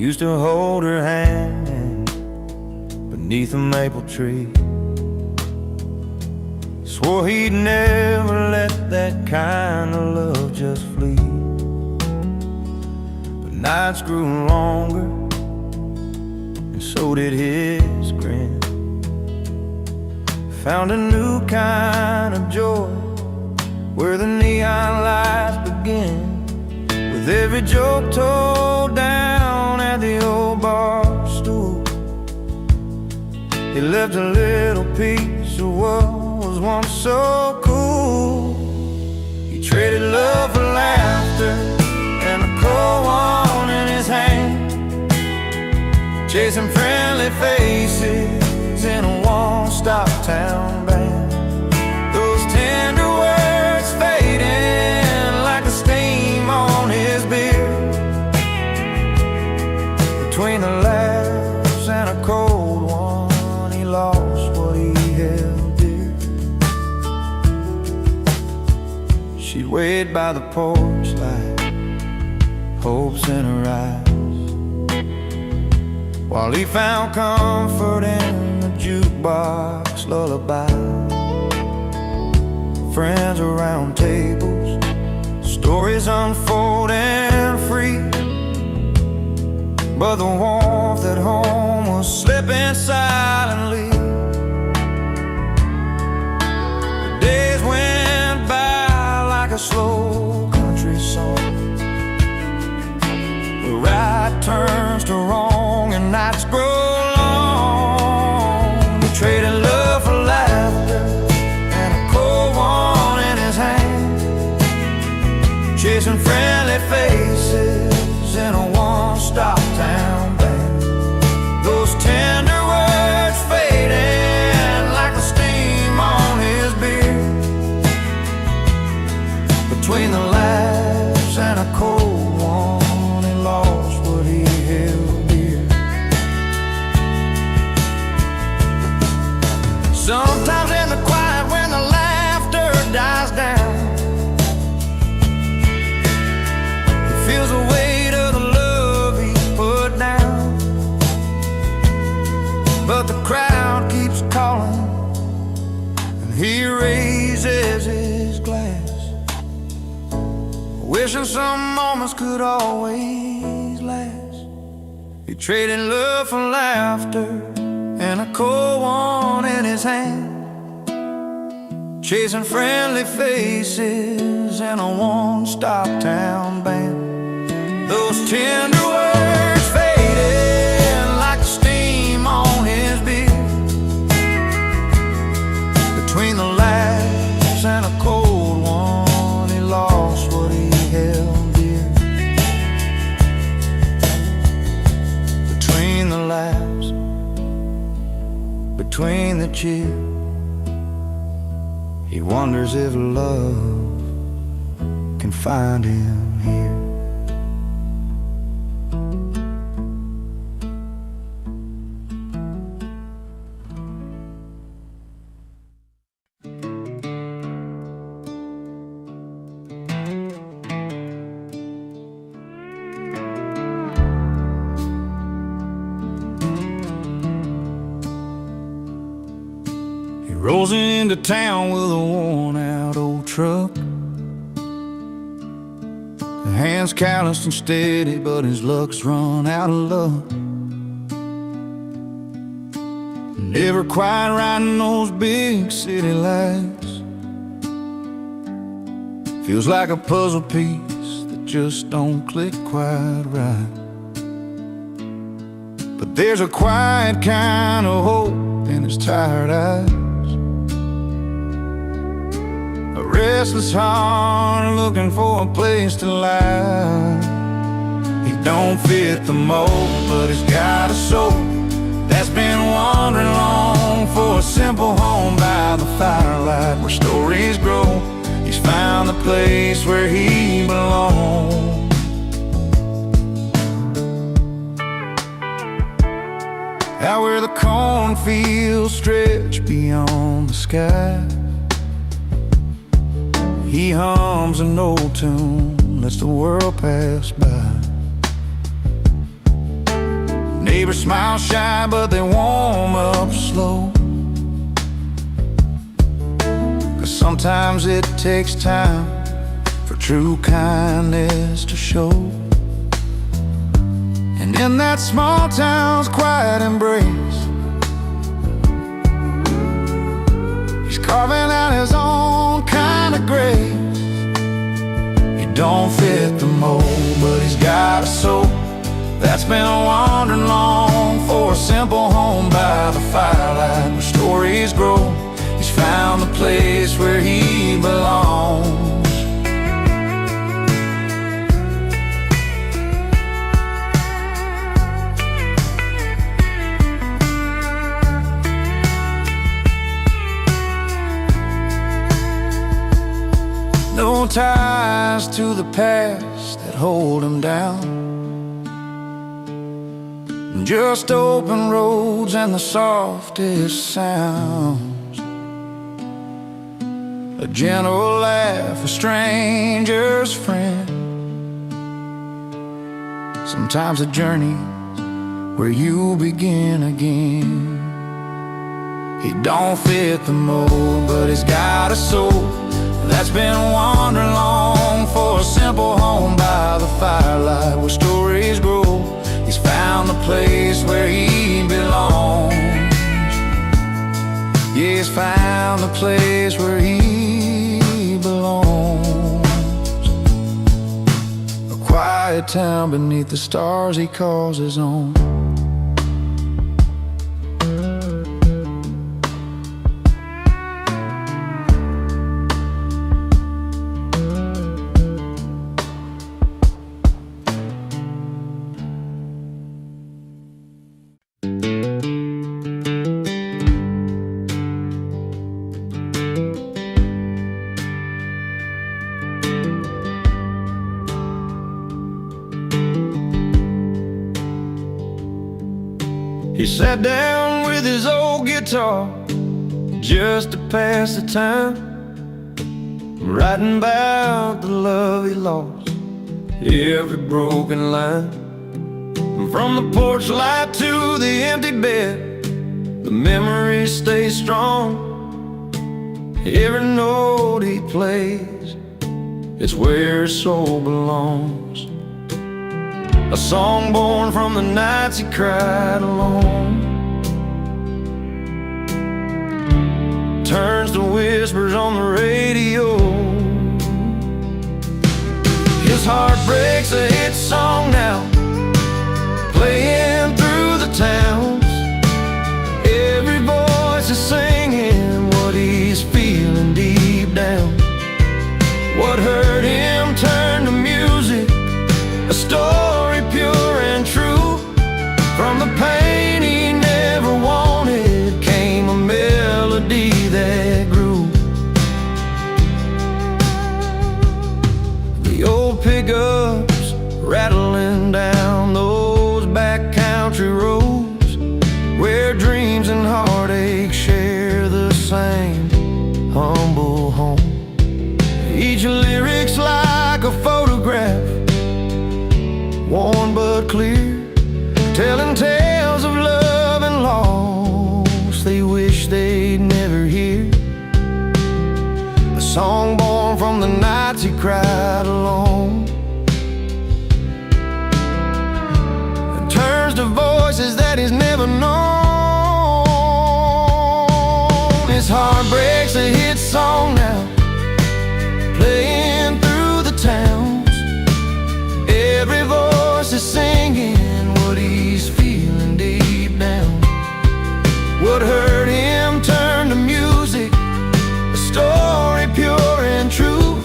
used to hold her hand beneath a maple tree. Swore he'd never let that kind of love just flee. But nights grew longer, and so did his grin. Found a new kind of joy where the neon lights begin. With every joke told down at the old bar stool, he left a little piece of what was once so cool. He traded love for laughter and a cold one in his hand, chasing friendly faces in a one-stop town band. Those tender words fading like the steam on his beard. Between the laughs and a cold one, he lost what he held dear. She'd wait by the porch light, hopes in her eyes, while he found comfort in the jukebox lullaby. Friends around tables, stories unfolding free, but the warmth at home was slipping silently. The days went by like a slow country song, where right turns to wrong and nights grow long. We traded love for laughter and a cold one in his hand, chasing friendly faces in a one-stop town band. Those tender words fading like the steam on his beard. Between the laughs and a cold one, he lost what he held dear. Sometimes in the quiet when the laughter dies down, he feels the weight of the love he put down. But the crowd keeps calling, and he raises his glass, wishing some moments could always last. He traded love for laughter and a cold one in his hand, chasing friendly faces in a one-stop town band. Those tender words faded like the steam on his beard. Between the laughs and a cold one, he lost what he held dear. Between the laughs, between the cheer, he wonders if love can find him here. Rolls into town with a worn-out old truck. The hands calloused and steady, but his luck's run out of luck. Never quite riding those big city lights. Feels like a puzzle piece that just don't click quite right. But there's a quiet kind of hope in his tired eyes, a restless heart looking for a place to lie. He don't fit the mold, but he's got a soul that's been wandering long for a simple home by the firelight where stories grow. He's found the place where he belongs. Out where the cornfields stretch beyond the sky, he hums an old tune, lets the world pass by. Neighbors smile shy, but they warm up slow. 'Cause sometimes it takes time for true kindness to show. And in that small town's quiet embrace, he's carving out his own kind of grace. He don't fit the mold, but he's got a soul that's been wandering long for a simple home by the firelight where stories grow. He's found the place where he belongs. No ties to the past that hold him down, just open roads and the softest sounds. A gentle laugh, a stranger's friend. Sometimes a journey where you begin again. He don't fit the mold, but he's got a soul that's been wandering long for a simple home by the firelight where stories grow. He's found the place where he belongs. Yeah, he's found the place where he belongs. A quiet town beneath the stars he calls his own. He sat down with his old guitar just to pass the time, writing about the love he lost, every broken line. From the porch light to the empty bed, the memories stay strong. Every note he plays, it's where his soul belongs. A song born from the nights he cried alone, turns to whispers on the radio. His heart breaks a hit song now, playing through the towns. Every voice is singing what he's feeling deep down. What hurt him turned to music, a story pure and true. From the pain he never wanted came a melody that grew. The old pickups rattling down those back country roads, where dreams and heartache share the same humble home. Each lyric's like a photograph, worn but clear, telling tales of love and loss they wish they'd never hear. A song born from the nights he cried alone, and turns to voices that he's never known. His heart breaks a hit song now, playing through the towns. Every voice is singing what he's feeling deep down. What hurt him turned to music, a story pure and true.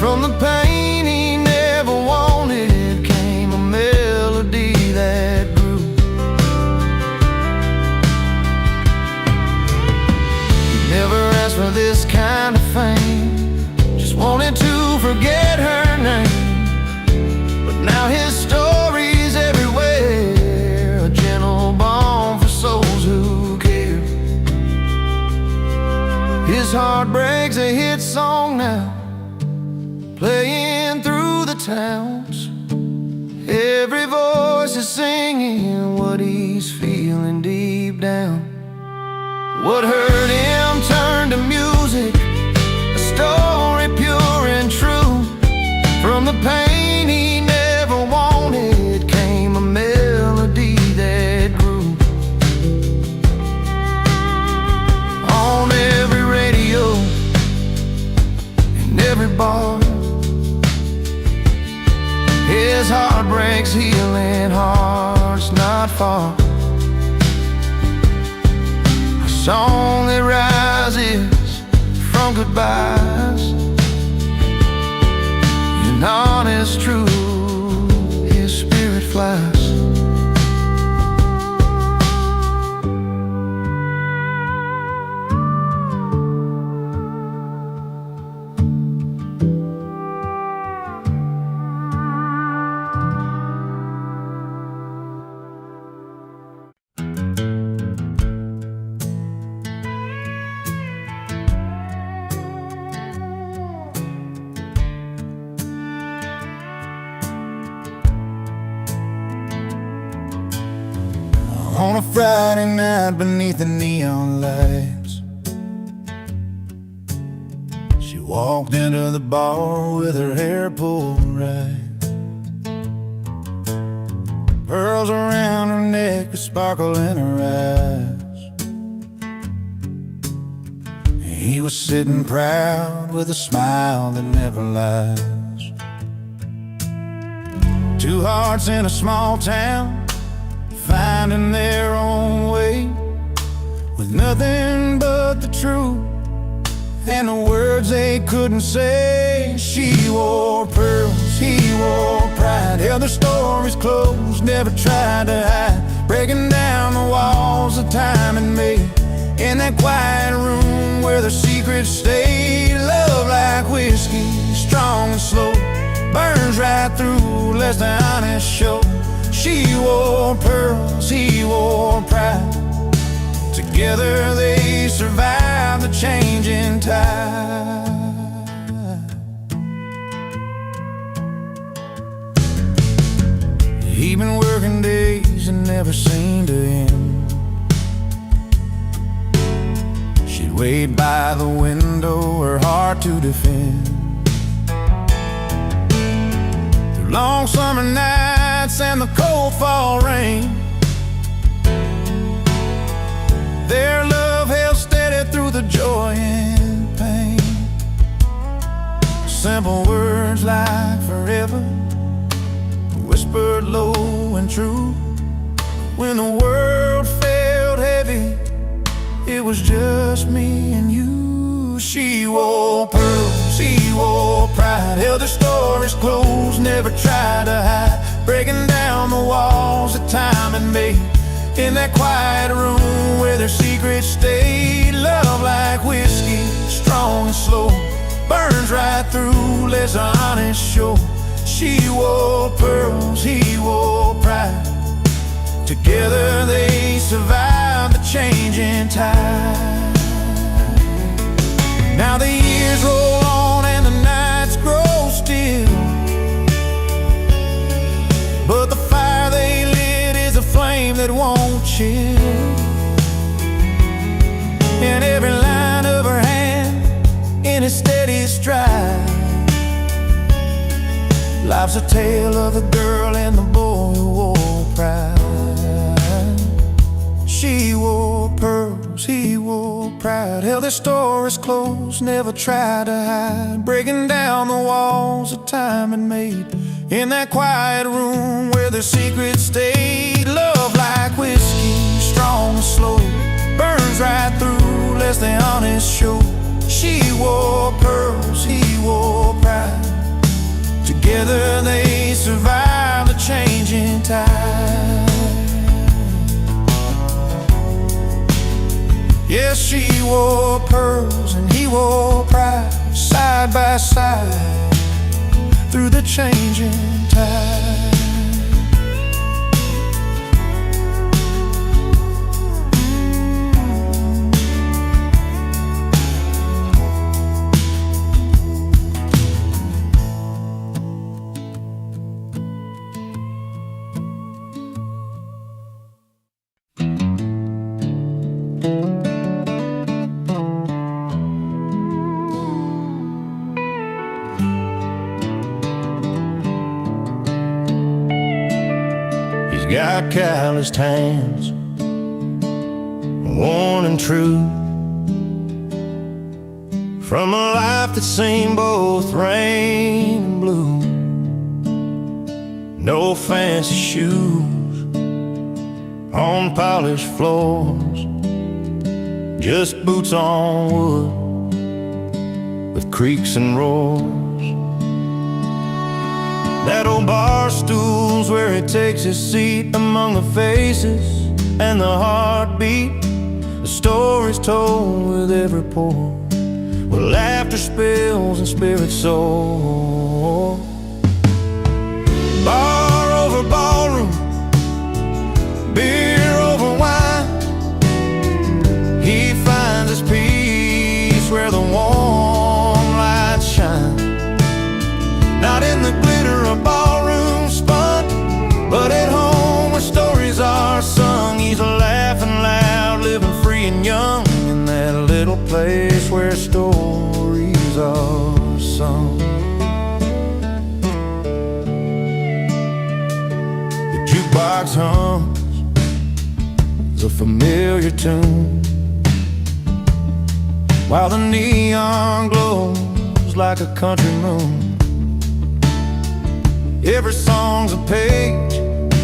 From the pain he never wanted came a melody that grew. He never asked for this kind of fame, just wanted to forget her name. Now his story's everywhere, a gentle balm for souls who care. His heart breaks a hit song now, playing through the towns. Every voice voices singing what he's feeling deep down. What hurt him turned to music, a story pure and true. From the pain he never wanted came a melody that grew. On every radio, in every bar, his heart breaks, healing hearts not far. A song that rises from goodbyes, and honest truth, his spirit flies. On a Friday night beneath the neon lights, she walked into the bar with her hair pulled right, pearls around her neck, a sparkle in her eyes. He was sitting proud with a smile that never lies. Two hearts in a small town, finding their own way, with nothing but the truth and the words they couldn't say. She wore pearls, he wore pride, held their stories close, never tried to hide, breaking down the walls of time and made. In that quiet room where their secrets stayed, love like whiskey, strong and slow, burns right through, lets the honest show. She wore pearls, he wore pride, together they survived the changing tide. He'd been working days and never seemed to end. She'd wait by the window, her heart to defend. Through long summer nights and the cold fall rain, their love held steady through the joy and pain. Simple words like forever, whispered low and true. When the world felt heavy, it was just me and you. She wore pearls, he wore pride, held their stories close, never tried to hide, breaking down the walls that time had made. In that quiet room where their secrets stayed, love like whiskey, strong and slow, burns right through, lets the honest show. She wore pearls, he wore pride, together they survived the changing tide. Now the years roll on and the nights grow still, but the fire they lit is a flame that won't chill. And every line of her hand in a steady stride, life's a tale of the girl and the boy who wore pride. She wore pearls, he wore pride, held their stories close, never tried to hide, breaking down the walls that time had made. In that quiet room where their secrets stayed, love like whiskey, strong and slow, burns right through, lets the honest show. She wore pearls, he wore pride, together they survived the changing tide. Yes, she wore pearls and he wore pride, side by side through the changing tide. got calloused hands, worn and true, from a life that's seen both rain and blue. No fancy shoes on polished floors, just boots on wood with creaks and roars. That old bar stool's where he takes his seat among the faces and the heartbeat. The stories told with every pore, where laughter spills and spirits soar. Bar over ballroom, beer over wine, he finds his peace where the warm lights shine. Not in the glitter of ballroom spun, but at home where stories are sung. He's laughing loud, living free and young, in that little place where stories are sung. The jukebox hums a familiar tune, while the neon glows like a country moon. Every song's a page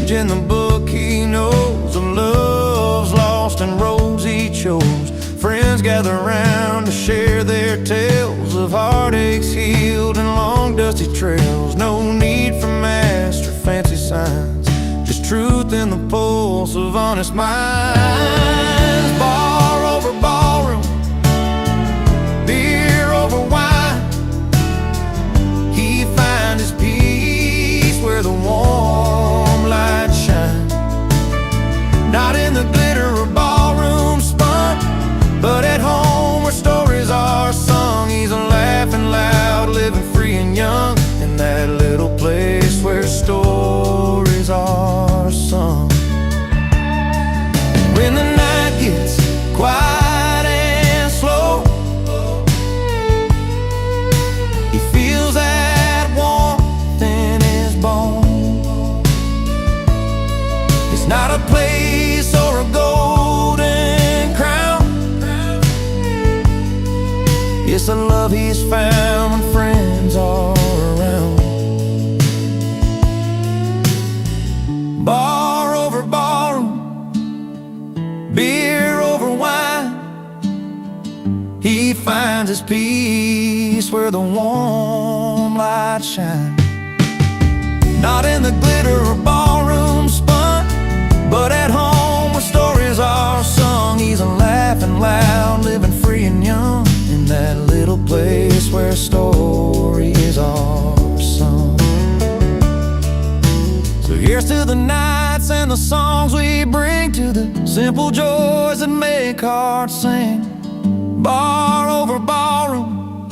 in the book he knows, of loves lost and roads he chose. Friends gather round to share their tales of heartaches healed and long dusty trails. No need for master fancy signs, just truth in the pulse of honest minds. Bar over ballroom, beer over wine, he finds his peace where the warm lights shine. Not in the glitter of ballroom spun, but at home where stories are sung. He's laughing loud, living free and young, in that little place where stories are sung. When the night gets quiet and slow, he feels that warmth in his bones. It's not a place or a golden crown, it's a love he's found when friends are around. Bar over ballroom, beer over wine, he finds his peace where the warm lights shine. Not in the glitter of ballroom spun, but at home where stories are sung. He's laughing loud, living free and young, in that little place where stories are sung. So here's to the nights and the songs we bring, to the simple joys that make hearts sing. Bar over ballroom,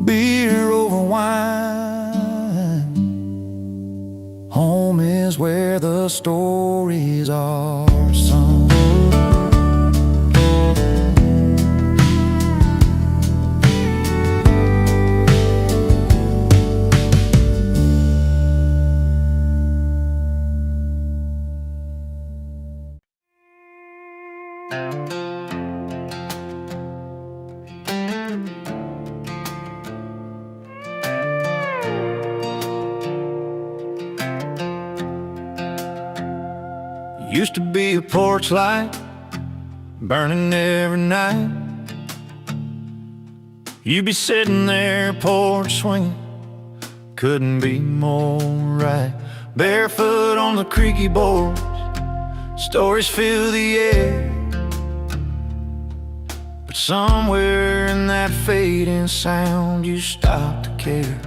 beer over wine, home is where the stories are sung. Used to be a porch light burning every night. You'd be sitting there, porch swinging, couldn't be more right. Barefoot on the creaky boards, stories fill the air. But somewhere in that fading sound, you stopped to care.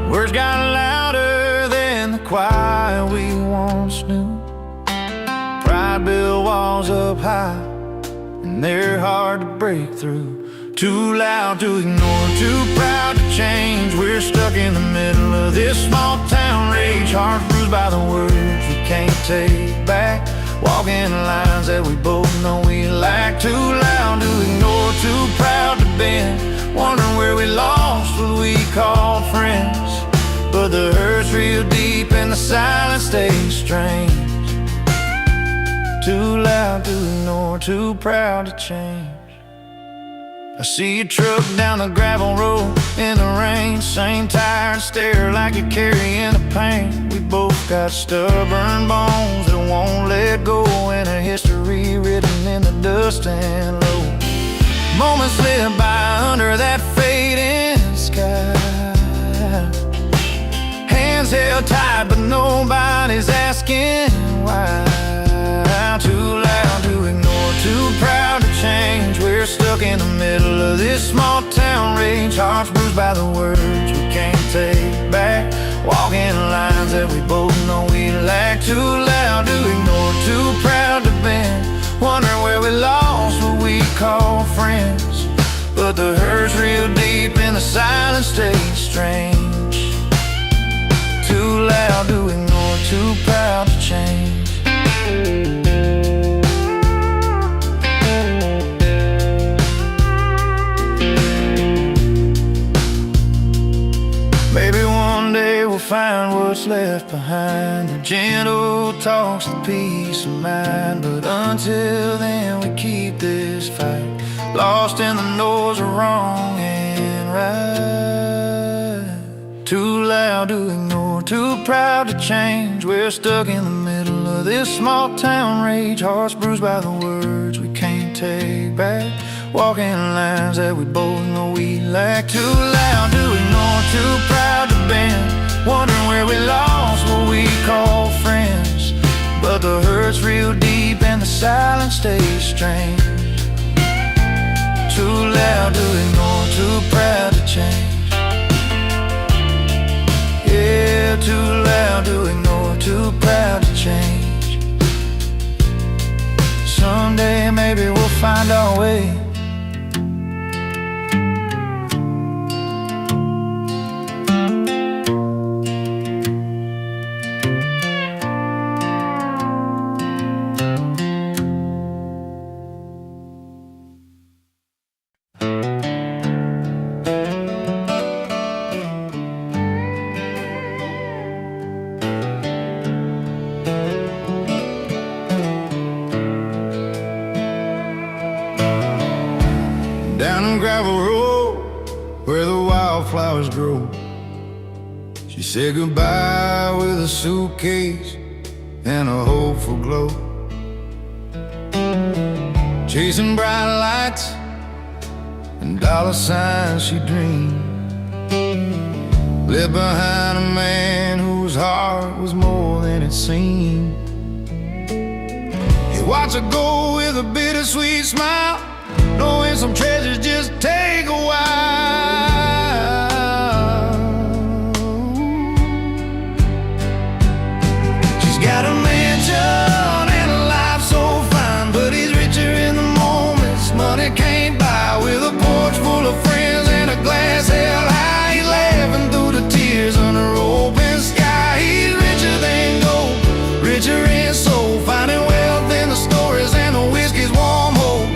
Words got louder than the quiet we once knew. Pride built walls up high, and they're hard to break through. Too loud to ignore, too proud to change. We're stuck in the middle of this small town rage, hearts bruised by the words we can't take back, walking lines that we both know we lack. Too loud to ignore, too proud to bend, wondering where we lost what we called friends. but the hurt's real deep and the silence stays strange. Too loud to ignore, too proud to change. I see your truck down the gravel road in the rain, same tired stare like you're carrying a pain. We both got stubborn bones that won't let go, and a history written in the dust and low. Moments slip by under that fading sky, hands held tight but nobody's asking why. Too loud to ignore, too proud to change. We're stuck in the middle of this small town rage, hearts bruised by the words we can't take back, walking lines that we both know we lack. Too loud to ignore, too proud to bend, wondering where we lost what we call friends, but the hurt's real deep and the silence stays strange. Too loud to ignore, too proud to change. Maybe one day we'll find what's left behind, the gentle talks, the peace of mind. But until then we keep this fight, lost in the noise of wrong and right. Too loud to ignore, too proud to change. We're stuck in the middle of this small town rage, hearts bruised by the words we can't take back, walking lines that we both know we lack. Too loud to ignore, too proud to bend, wondering where we lost what we call friends, but the hurt's real deep and the silence stays strange. Too loud to ignore, too proud to change. Yeah, too loud to ignore, too proud to change. Someday maybe we'll find our way. Down the gravel road where the wildflowers grow, she said goodbye with a suitcase and a hopeful glow. Chasing bright lights and dollar signs she dreamed, left behind a man whose heart was more than it seemed. He watched her go with a bittersweet smile, knowing some treasures just take a while. She's got a mansion and a life so fine, but he's richer in the moments money can't buy. With a porch full of friends and a glass held high, he's laughing through the tears under open sky. He's richer than gold, richer in soul, finding wealth in the stories and the whiskey's warm hope.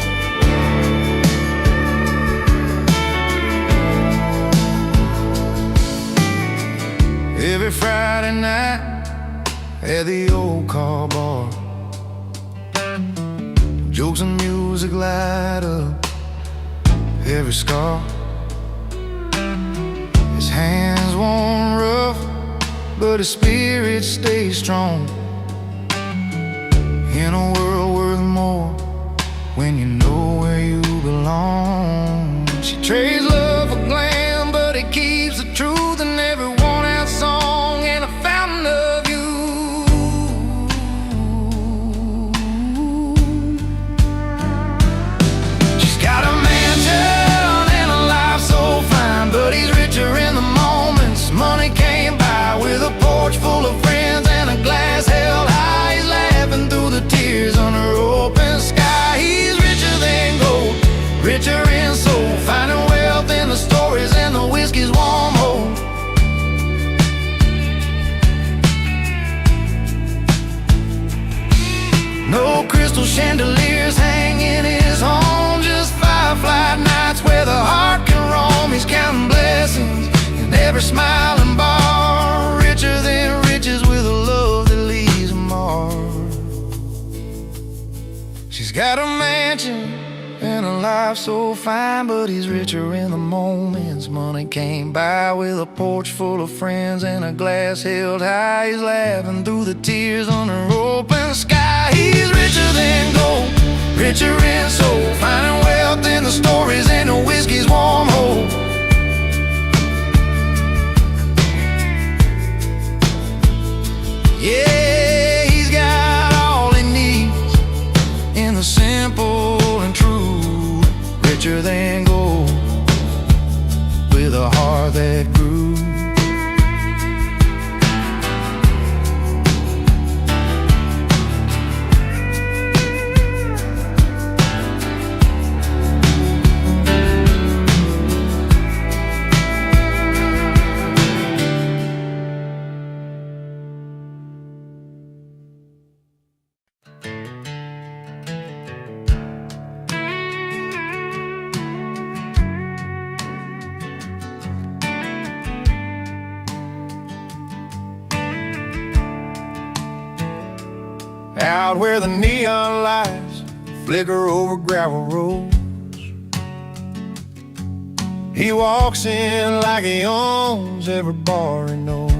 Every Friday night at the old car bar, jokes and music light up every scar. His hands worn rough, but his spirit stays strong. In a world worth more when you know where you belong. She trades love for glam, but it keeps the truth in every worn-out song and a fountain of you. She's got a mansion and a life so fine, but he's richer in the moments money can't buy. With a porch full of friends and a glass held high, he's laughing through the tears under open sky. He's richer than gold, richer in soul, finding wealth in the stories and the whiskey's warm hope. No crystal chandeliers hang in his home, just firefly nights where the heart can roam. He's counting blessings in every smiling bar, richer than riches with a love that leaves a mark. She's got a mansion and a life so fine, but he's richer in the moments money can't buy. With a porch full of friends and a glass held high, he's laughing through the tears under open sky. He's richer than gold, richer in soul, finding wealth in the stories and the whiskey's warm hope. Yeah, he's got all he needs in the simple and true. Richer than gold, with a heart that grew. Out where the neon lights flicker over gravel roads, he walks in like he owns every bar he knows.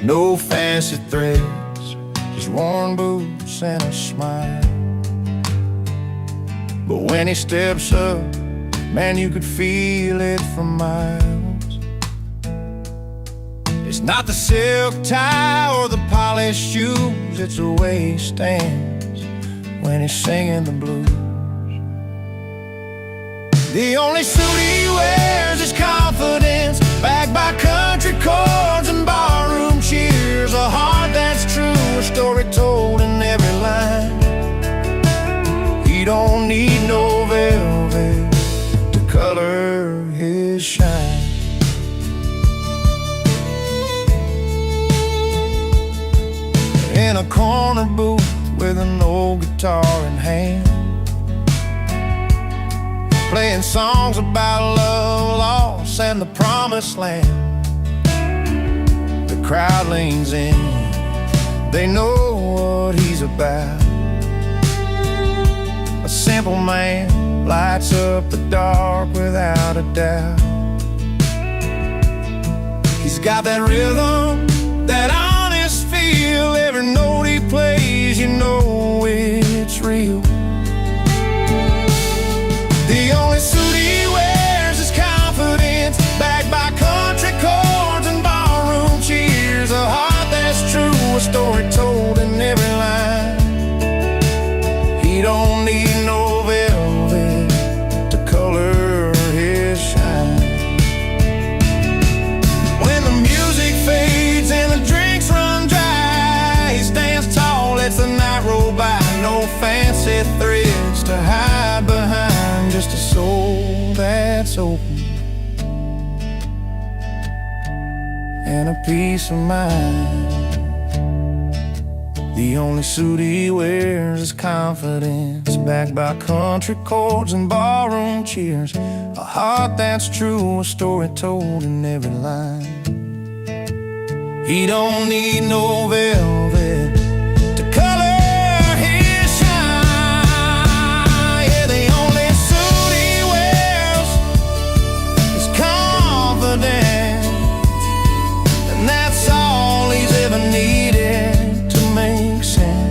No fancy threads, just worn boots and a smile. But when he steps up, man, you could feel it from miles. It's not the silk tie or the polished shoes, it's the way he stands when he's singing the blues. The only suit he wears is confidence, backed by country chords and barroom cheers. A heart that's true, a story told in every line. He don't need no velvet to color his shine. In a corner booth with an old guitar in hand, playing songs about love lost and the promised land. The crowd leans in, they know what he's about. A simple man lights up the dark without a doubt. He's got that rhythm, that honest feel. Every note he plays, you know it's real. The only suit he wears is confidence, backed by country chords and barroom cheers. A heart that's true, a story told in every line. He don't need no velvet to color his shine. When the music fades and the drinks run dry, he stands tall, lets the night roll by. No fancy threads to hide behind, just a soul that's open and a peace of mind. The only suit he wears is confidence, backed by country chords and barroom cheers. A heart that's true, a story told in every line. He don't need no velvet to color his shine. Yeah, the only suit he wears is confidence, and that's all he's ever needed to make sense.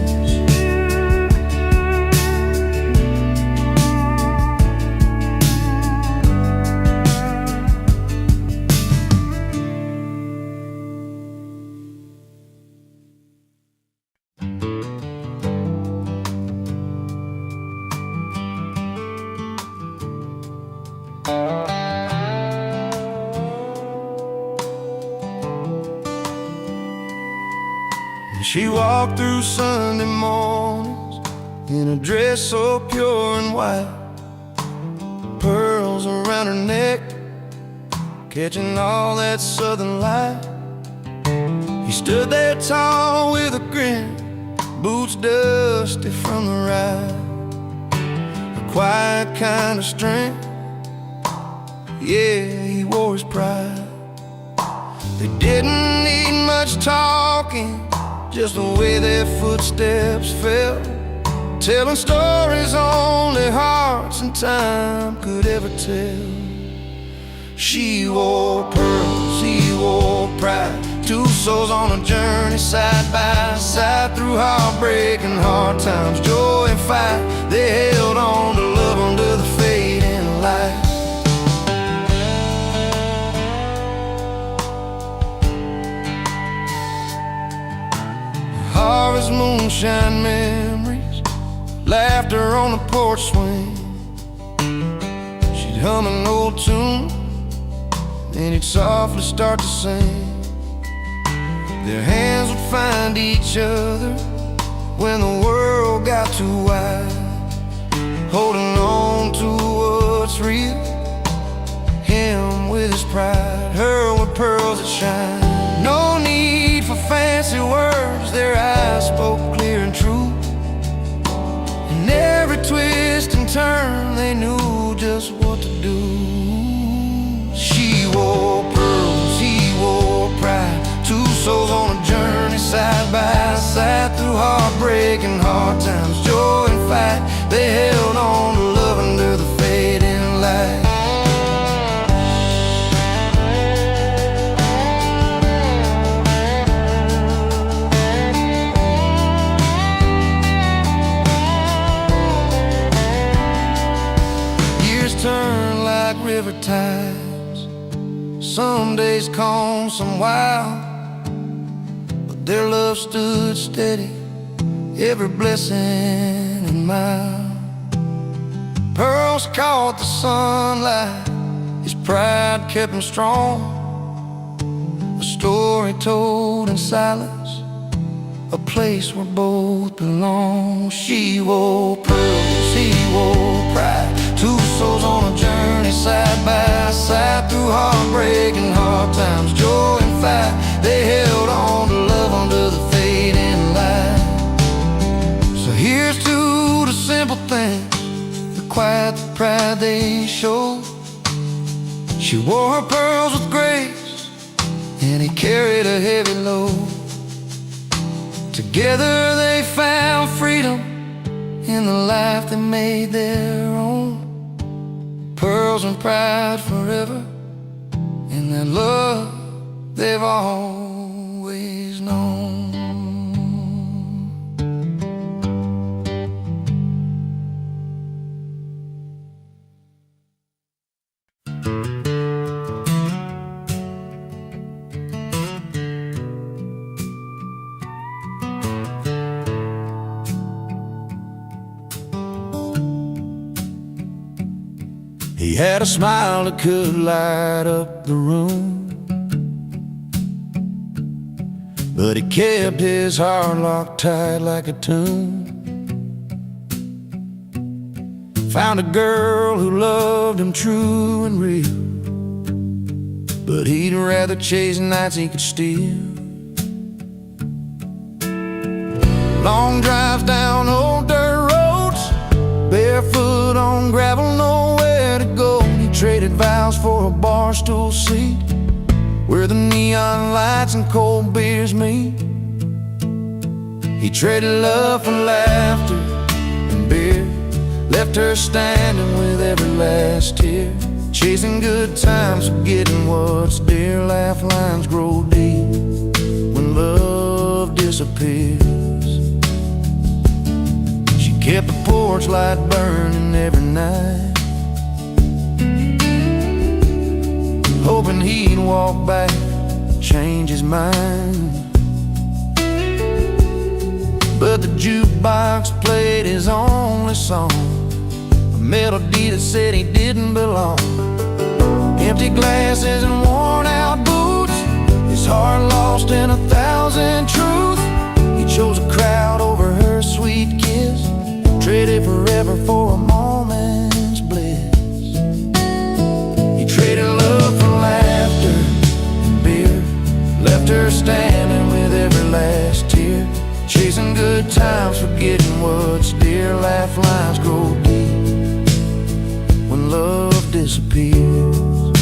She walked through Sunday mornings in a dress so pure and white, pearls around her neck, catching all that southern light. He stood there tall with a grin, boots dusty from the ride. A quiet kind of strength, yeah, he wore his pride. They didn't need much talking, just the way their footsteps fell, telling stories only hearts and time could ever tell. She wore pearls, he wore pride, two souls on a journey side by side, through heartbreak and hard times, joy and fight. They held on to love under the fading light. Harvest moonshine memories, laughter on the porch swing. She'd hum an old tune, and he'd softly start to sing. Their hands would find each other when the world got too wide, holding on to what's real, him with his pride, her with pearls that shine. No need for fancy words, their eyes spoke clear and true. In every twist and turn, they knew just what to do. She wore pearls, he wore pride, two souls on a journey side by side, through heartbreak and hard times, joy and fight. They held on to love under the fading light. Years turn like river tides, some days calm, some wild, but their love stood steady, every blessing and mile. Pearls caught the sunlight, his pride kept him strong. A story told in silence, a place where both belong. She wore pearls, he wore pride, two souls on a journey side by side, through heartbreak and hard times, joy and fight. They held on to love under the fading light. So here's to the simple things, the quiet, the pride they showed. She wore her pearls with grace, and he carried a heavy load. Together they found freedom in the life they made their own. Pearls and pride forever, in that love they've always known. He had a smile that could light up the room, but he kept his heart locked tight like a tomb. Found a girl who loved him true and real, but he'd rather chase nights he could steal. Long drives down old dirt roads, barefoot on gravel, nowhere to go. He traded vows for a bar stool seat, where the neon lights and cold beers meet. He traded love for laughter and beer, left her standing with every last tear, chasing good times, forgetting what's dear. Laugh lines grow deep when love disappears. She kept the porch light burning every night, hoping he'd walk back, change his mind. But the jukebox played his only song, a melody that said he didn't belong. Empty glasses and worn out boots, his heart lost in 1,000 truths. He chose a crowd over her sweet kiss, traded forever for a moment's bliss. He traded love for laughter and beer, left her standing with every last tear, chasing good times, forgetting what's dear. Laugh lines grow deep when love disappears.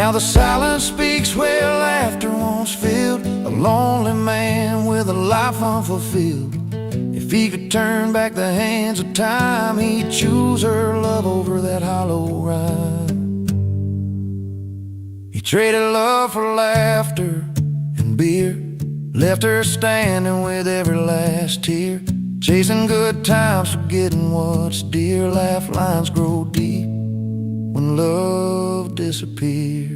Now the silence speaks where laughter once filled, a lonely man with a life unfulfilled. If he could turn back the hands of time, he'd choose her love over that hollow rhyme. He traded love for laughter and beer, left her standing with every last tear, chasing good times, forgetting what's dear. Laugh lines grow deep when love disappears.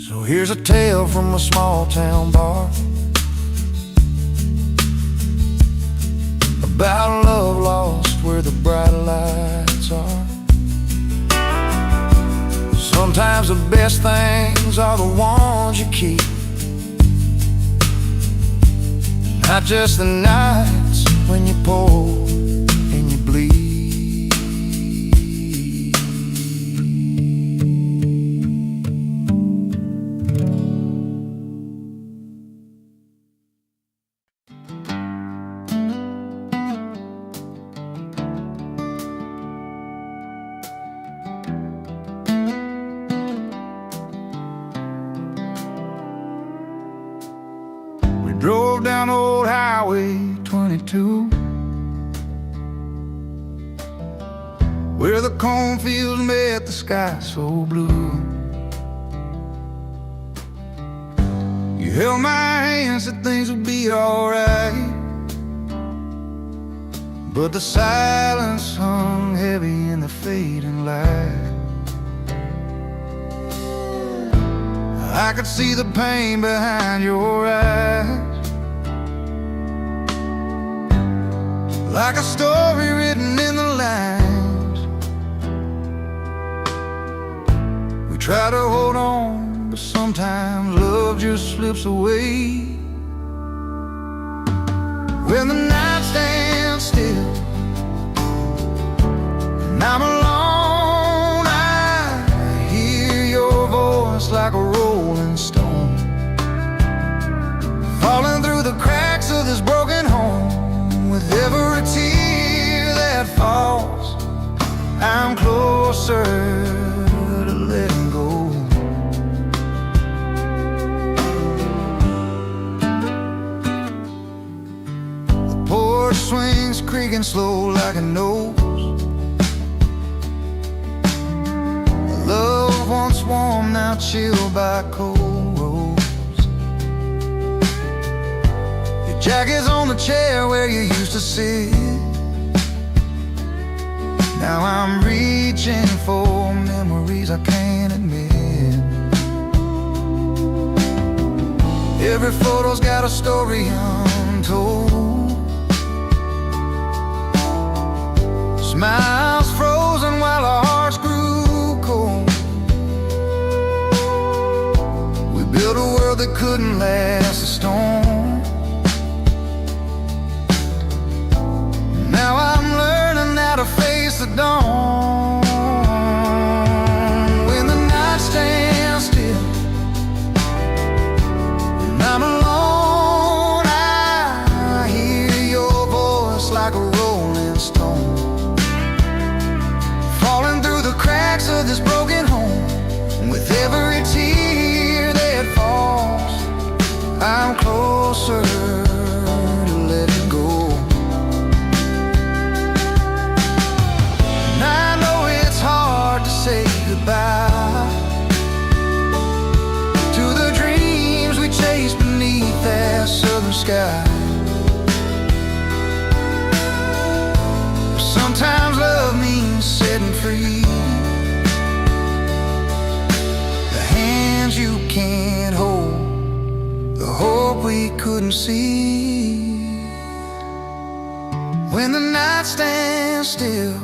So here's a tale from a small town bar about love lost where the bright lights are. Sometimes the best things are the ones you keep, not just the nights when you pour and you bleed. Drove down old Highway 22, where the cornfields met the sky so blue. You held my hand, said things would be alright, but the silence hung heavy in the fading light. I could see the pain behind your eyes, like a story written in the lines. We try to hold on, but sometimes love just slips away. When the night stands still and I'm alone, I hear your voice like a rolling stone, falling through the cracks of this broken home. With every tear that falls, I'm closer to letting go. The porch swings creaking slow like a nose. Love once warm, now chilled by cold roads. Jacket's on the chair where you used to sit. Now I'm reaching for memories I can't admit. Every photo's got a story untold, smiles frozen while our hearts grew cold. We built a world that couldn't last a storm. Now I'm learning how to face the dawn. When the night stands still and I'm alone, I hear your voice like a rolling stone, falling through the cracks of this broken home. With every tear that falls, I'm closer to letting go. Say goodbye to the dreams we chased beneath that southern sky. Sometimes love means setting free the hands you can't hold, the hope we couldn't see. When the night stands still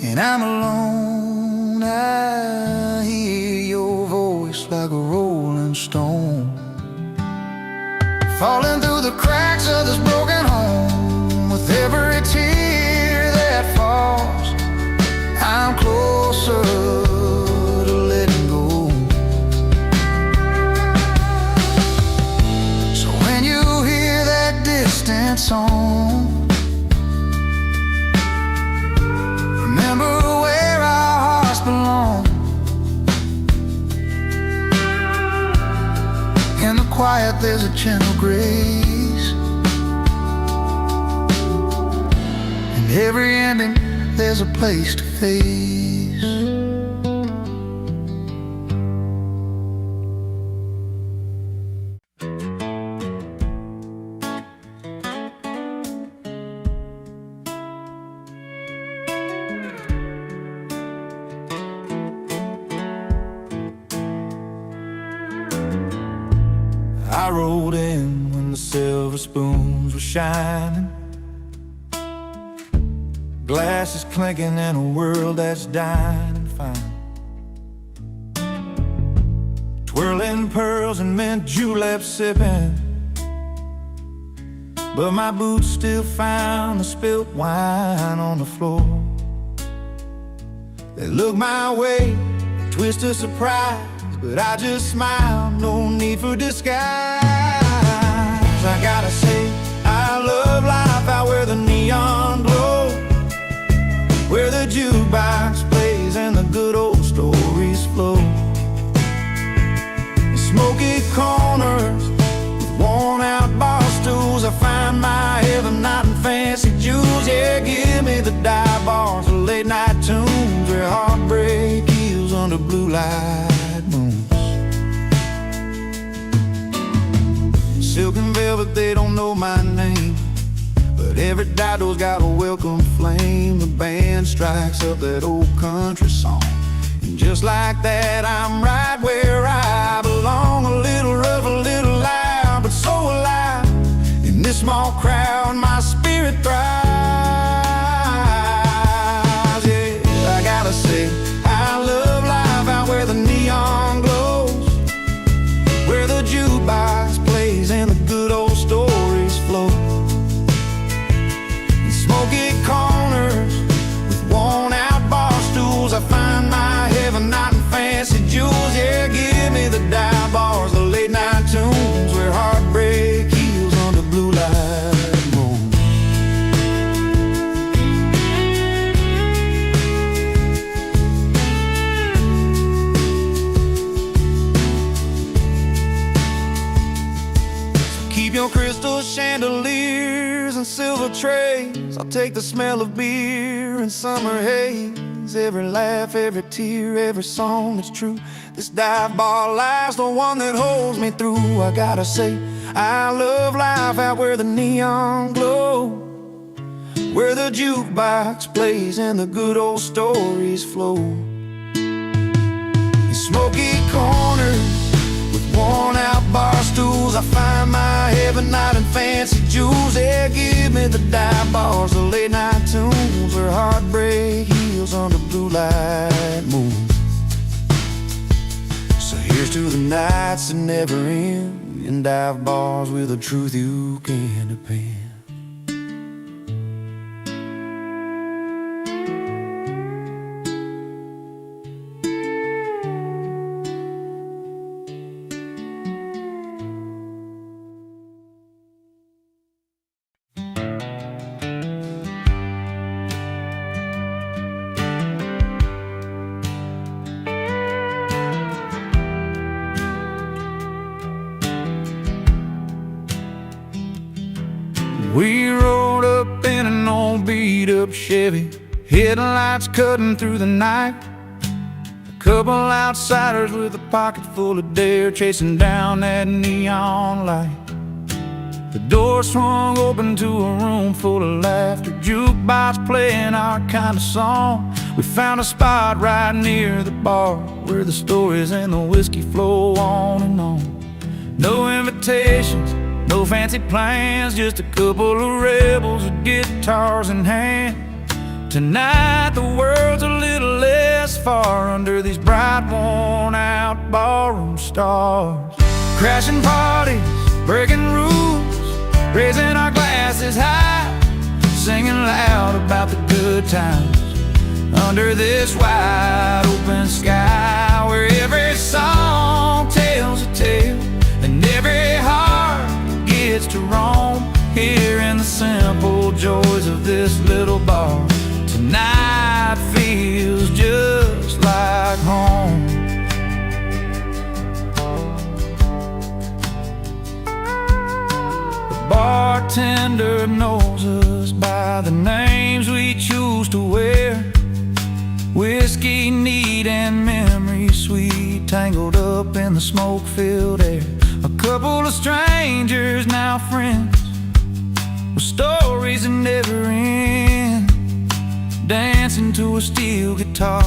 and I'm alone, I hear your voice like a rolling stone, falling through the cracks of this broken home. With every tear that falls, I'm closer to letting go. So when you hear that distant song, remember where our hearts there's a gentle grace. In every ending there's a place to face. I rolled in when the silver spoons were shining, glasses clinking in a world that's dying and fine. Twirling pearls and mint julep sipping, but my boots still found the spilt wine on the floor. They looked my way, a twist of surprise, but I just smiled, no need for disguise. I gotta say, I love life out where the neon glows, where the jukebox plays and the good old stories flow. In smoky corners with worn out bar stools, I find my heaven not in fancy jewels. Yeah, give me the dive bars, the late night tunes, where heartbreak heals under blue light moons. Silk and velvet, they don't know my name, but every dido's got a welcome flame. The band strikes up that old country song, and just like that I'm right where I belong. A little rough, a little loud, but so alive. In this small crowd my spirit thrives. Yeah, I gotta say, I love life out where the neon glows, where the jukebox plays and the good old stories flow. In smoky corners with worn out bar stools, I find my heaven not in fancy jewels. Yeah, give me the dive bars, the late night tunes, where heartbreak heals under blue light moons. Keep your crystal chandeliers and silver trays. I'll take the smell of beer and summer haze. Every laugh, every tear, every song that's true. This dive bar life's the one that holds me through. I gotta say, I love life out where the neon glow, where the jukebox plays and the good old stories flow. In smoky corners with worn out bar stools, I find my heaven not in fancy jewels. Yeah, give me the dive bars, the late night tunes, where heartbreak heals under blue light moons. So here's to the nights that never end, in dive bars with the truth you can depend. We rolled up in an old beat-up Chevy, headlights cutting through the night. A couple outsiders with a pocket full of dare, chasing down that neon light. The door swung open to a room full of laughter, jukebox playing our kind of song. We found a spot right near the bar, where the stories and the whiskey flow on and on. No invitations, no fancy plans, just a couple of rebels with guitars in hand. Tonight the world's a little less far under these bright, worn-out ballroom stars. Crashing parties, breaking rules, raising our glasses high, singing loud about the good times under this wide open sky, where every song tells a tale and every heart gets to roam, hearing the simple joys of this little bar. Tonight feels just like home. bartender knows us by the names we choose to wear. Whiskey neat and memory sweet, tangled up in the smoke-filled air. A couple of strangers, now friends, with stories that never end, dancing to a steel guitar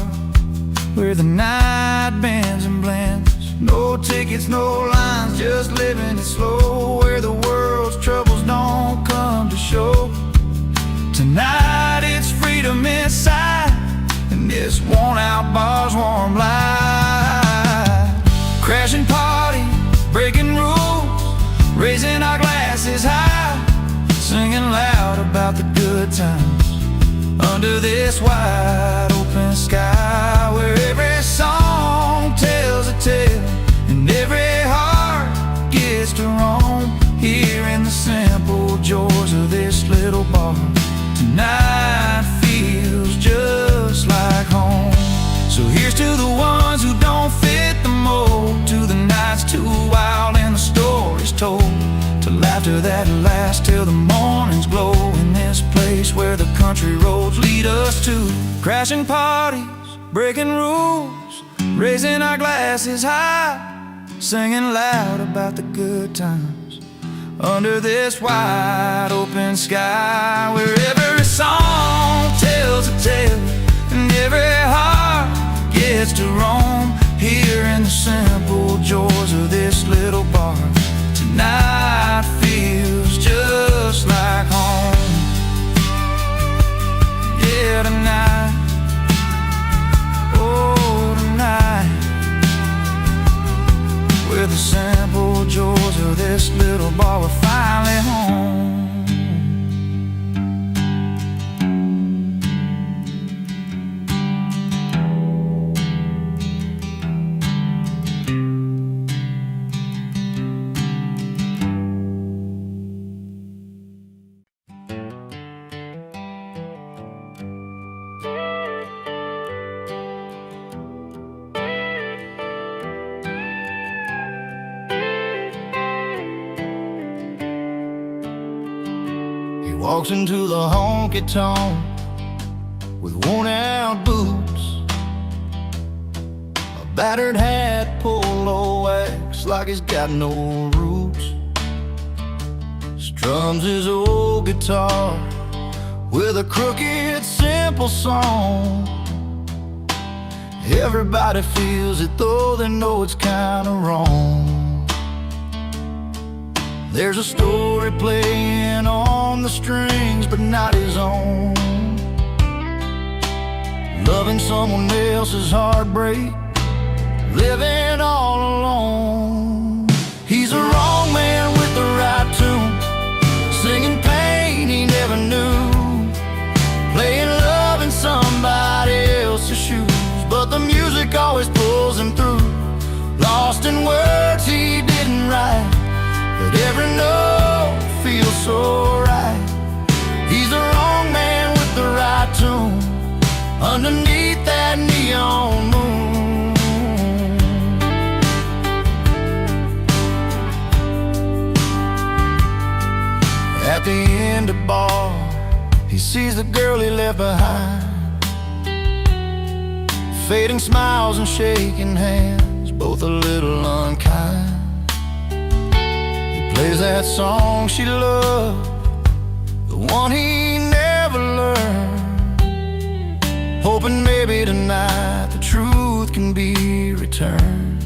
where the night bends and blends. No tickets, no lines, just living it slow, where the world's troubles don't come to show. Tonight it's freedom inside, and this worn-out bar's warm light. Crashing party, breaking rules, raising our glasses high, singing loud about the good times under this wide open sky, where every song tells a tale and every heart gets to roam, here in the simple joys of this little bar. Tonight feels just like home. So here's to the ones who don't fit the mold, to the nights too wild and the stories told, to laughter that lasts till the morning's glow, in this place where the country roads lead us to. Crashing parties, breaking rules, raising our glasses high, singing loud about the good times under this wide open sky, where every song tells a tale and every heart gets to roam, here in the simple joys of this little bar. Tonight feels just like home. Yeah, tonight, oh tonight, with the simple joys of this little bar, we're finally home. Walks into the honky-tonk with worn-out boots, a battered hat, polo wax like he's got no roots. Strums his old guitar with a crooked, simple song. Everybody feels it though they know it's kinda wrong. There's a story playing on the strings, but not his own. Loving someone else's heartbreak, living all alone. He's a wrong man with the right tune, singing pain he never knew, playing love in somebody else's shoes, but the music always pulls him through. Lost in words he didn't write, but every note feels so right. He's the wrong man with the right tune, underneath that neon moon. At the end of the bar, he sees the girl he left behind, fading smiles and shaking hands, both a little unkind. Plays that song she loved, the one he never learned, hoping maybe tonight the truth can be returned.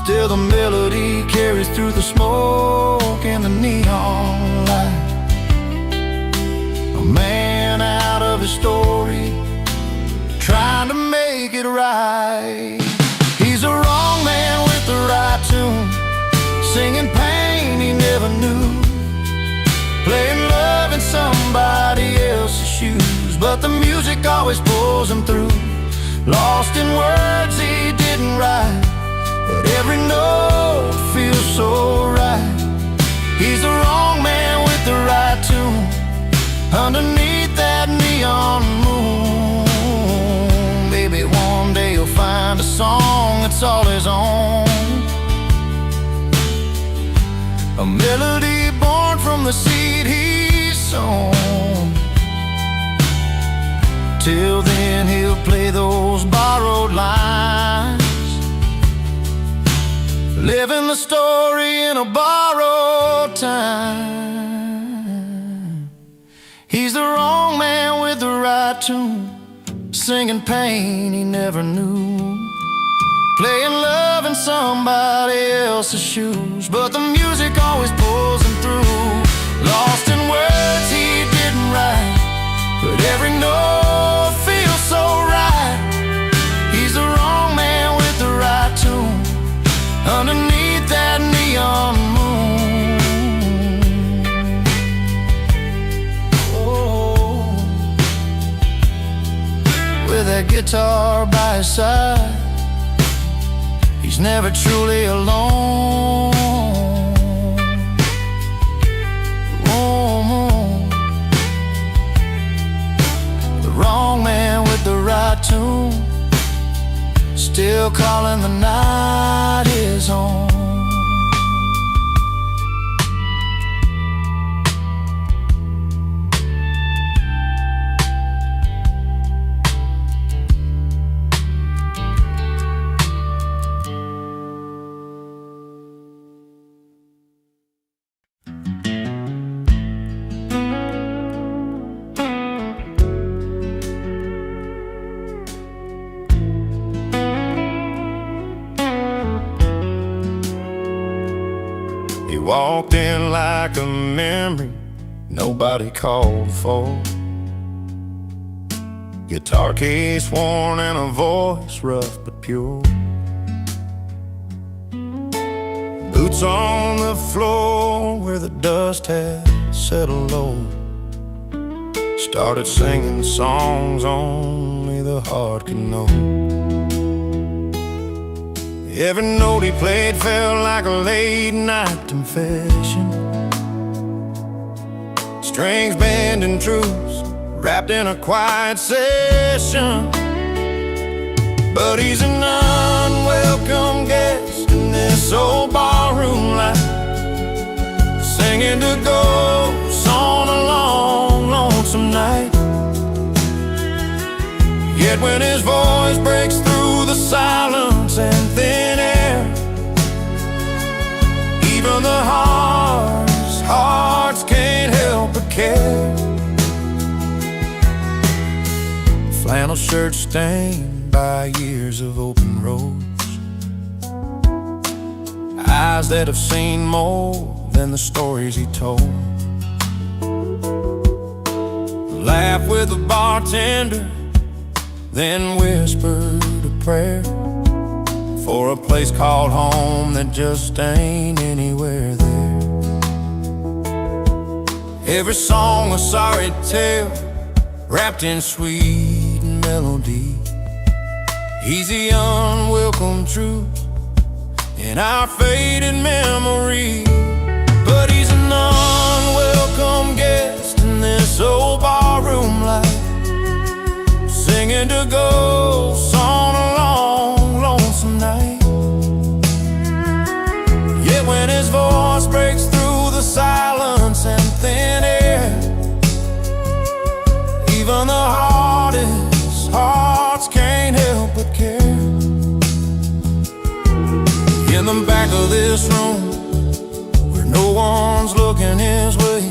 Still the melody carries through the smoke and the neon light. A man out of his story, trying to make it right. He's a wrong man with the right tune, singing pain he never knew, playing love in somebody else's shoes, but the music always pulls him through. Lost in words he didn't write, but every note feels so right. He's the wrong man with the right tune, underneath that neon moon. Maybe one day you'll find a song that's all his own, a corn from the seed he's sown. Till then he'll play those borrowed lines, living the story in a borrowed time. He's the wrong man with the right tune, singing pain he never knew, playing love in somebody else's shoes. But the music always pulls him through, lost in words he didn't write, but every note feels so right. He's the wrong man with the right tune, underneath that neon moon. Oh, with that guitar by his side, he's never truly alone. The wrong man with the right tune, still calling the night his own. He walked in like a memory nobody called for, guitar case worn and a voice rough but pure, boots on the floor where the dust had settled low, started singing songs only the heart could know. Every note he played felt like a late night confession, strings bending truths wrapped in a quiet session. But he's an unwelcome guest in this old barroom life, singing to ghosts on a long, lonesome night. Yet when his voice breaks through the silence and thin air, even the hardest hearts can't help but care. Flannel shirt stained by years of open roads, eyes that have seen more than the stories he told, laugh with the bartender, then whispered a prayer for a place called home that just ain't anywhere there. Every song a sorry tale wrapped in sweet melody. He's the unwelcome truth in our faded memory. But he's an unwelcome guest in this old barroom life, singing to ghosts on a long, lonesome night. Yet when his voice breaks through the silence and thin air, even the hardest hearts can't help but care. In the back of this room, where no one's looking his way,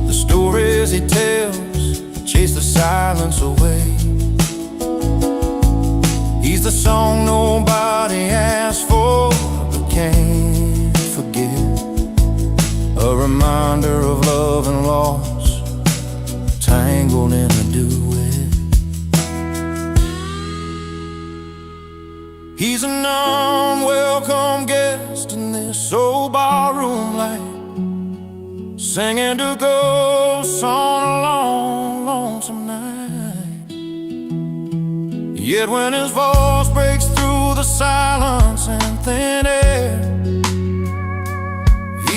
the stories he tells chase the silence away. He's the song nobody asked for but can't forget, a reminder of love and loss tangled in a duet. He's an unwelcome guest in this old barroom life, singing to ghosts on a long, lonesome night. Yet when his voice breaks through the silence and thin air,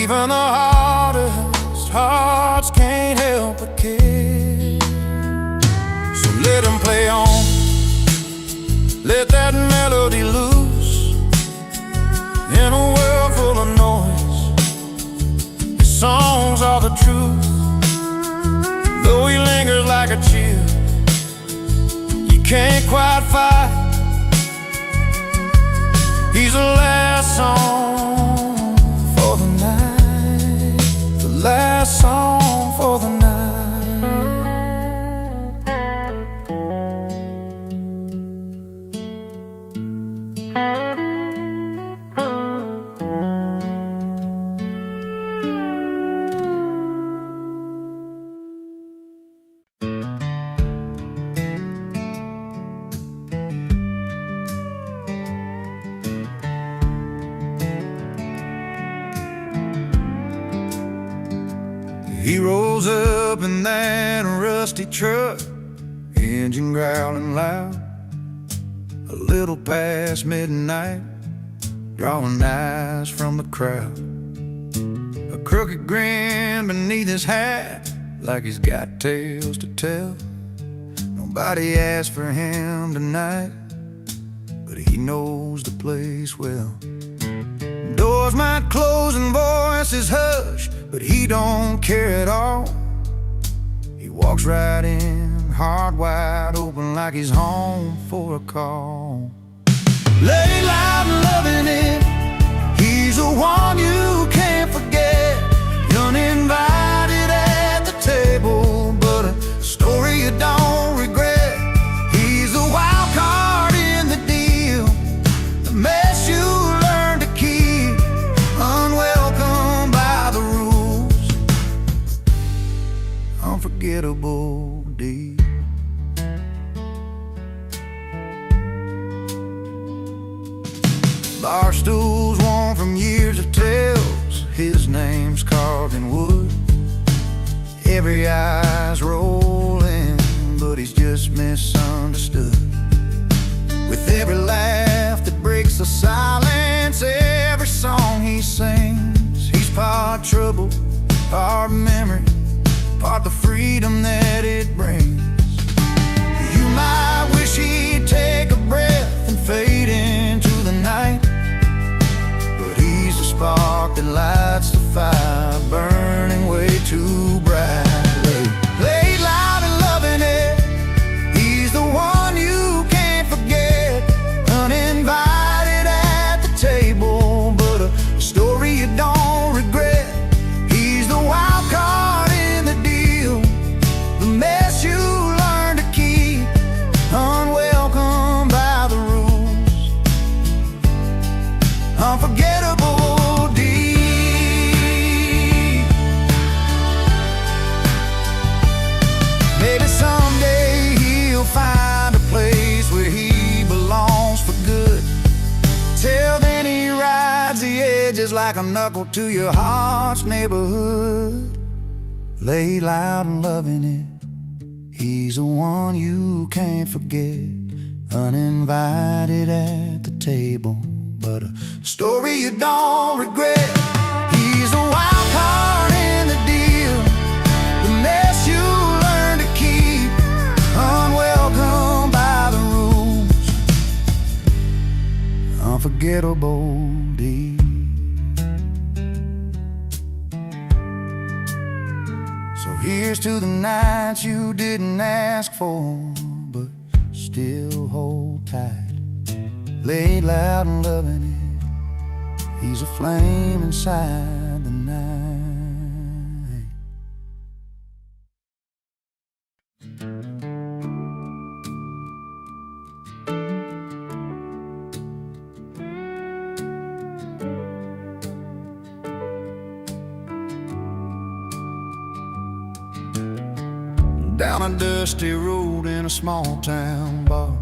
even the hardest hearts can't help but care. So let him play on, let that melody loose in a world full of noise. songs are the truth. Though he lingers like a chill, you can't quite fight. He's the last song for the night, the last song for the night. He rolls up in that rusty truck, engine growling loud, a little past midnight, drawing eyes from the crowd. A crooked grin beneath his hat, like he's got tales to tell. Nobody asked for him tonight, but he knows the place well. Doors might close and voices hush, but he don't care at all. He walks right in, heart wide open, like he's home for a call. Lay loud and loving it, he's the one you can't forget. Uninvited at the table, but a story you don't regret. He's the wild card in the deal, the mess you learn to keep, unwelcome by the rules, unforgettable deed. Bar stools worn from years of tales, his name's carved in wood. Every eye's rolling, but he's just misunderstood. With every laugh that breaks the silence, every song he sings, he's part trouble, part memory, part the freedom that it brings. You might wish he'd take a breath and fade into the night, but he's the spark that lights the fire, burning way too brightly. Laid loud and loving it, he's the one you can't forget. Uninvited at the table, but a story you don't regret. He's the wild card in the deal, the mess you learn to keep, unwelcome by the rules, unforgettable deed. Maybe someday he'll find a place where he belongs for good. Till then he rides the edges like a knuckle to your heart's neighborhood. Lay loud and loving it, he's the one you can't forget. Uninvited at the table, but a story you don't regret. He's a wild card in the deal, the mess you learn to keep, unwelcome by the rules, unforgettable deed. So here's to the nights you didn't ask for, but still hold tight. Laid loud and loving it, he's a flame inside the night. Down a dusty road in a small town bar,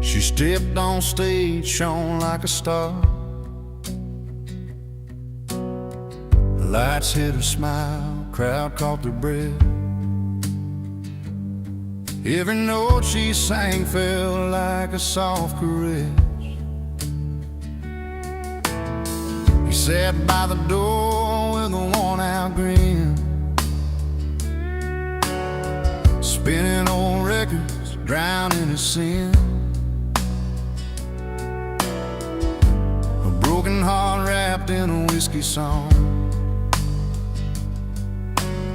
she stepped on stage, shone like a star. The lights hit her smile, crowd caught their breath. Every note she sang felt like a soft caress. He sat by the door with a worn-out grin, spinning old records, drowning his sin. A broken heart wrapped in a whiskey song.